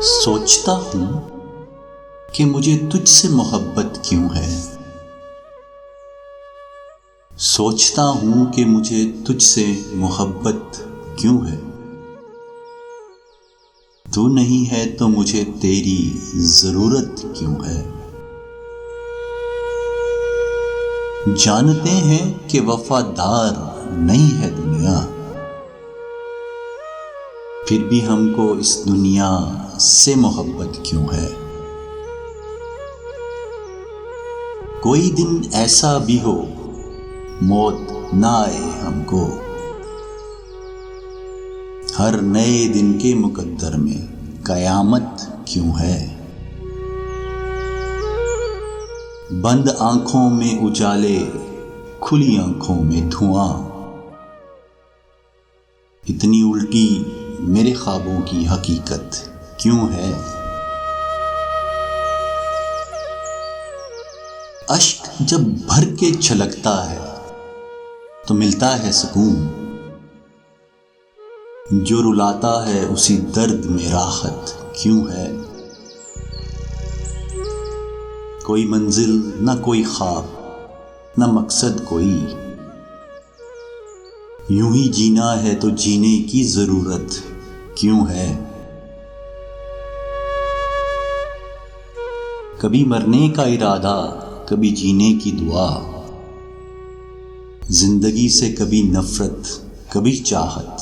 सोचता हूं कि मुझे तुझसे मोहब्बत क्यों है। सोचता हूं कि मुझे तुझसे मोहब्बत क्यों है। तू नहीं है तो मुझे तेरी जरूरत क्यों है। जानते हैं कि वफादार नहीं है दुनिया, फिर भी हमको इस दुनिया से मोहब्बत क्यों है। कोई दिन ऐसा भी हो मौत ना आए हमको, हर नए दिन के मुकद्दर में कयामत क्यों है। बंद आंखों में उजाले, खुली आंखों में धुआं, इतनी उल्टी मेरे ख्वाबों की हकीकत क्यों है। अश्क जब भर के छलकता है तो मिलता है सुकून, जो रुलाता है उसी दर्द में राहत क्यों है। कोई मंजिल न कोई ख्वाब न मकसद कोई, यूं ही जीना है तो जीने की जरूरत क्यों है। कभी मरने का इरादा, कभी जीने की दुआ, जिंदगी से कभी नफरत कभी चाहत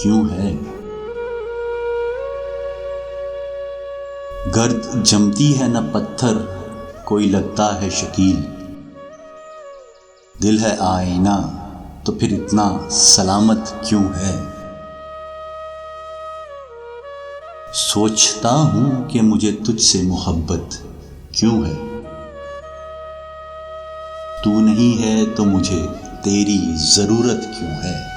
क्यों है। गर्द जमती है न पत्थर, कोई लगता है शकील, दिल है आईना तो फिर इतना सलामत क्यों है। सोचता हूं कि मुझे तुझसे मोहब्बत क्यों है। तू नहीं है तो मुझे तेरी जरूरत क्यों है।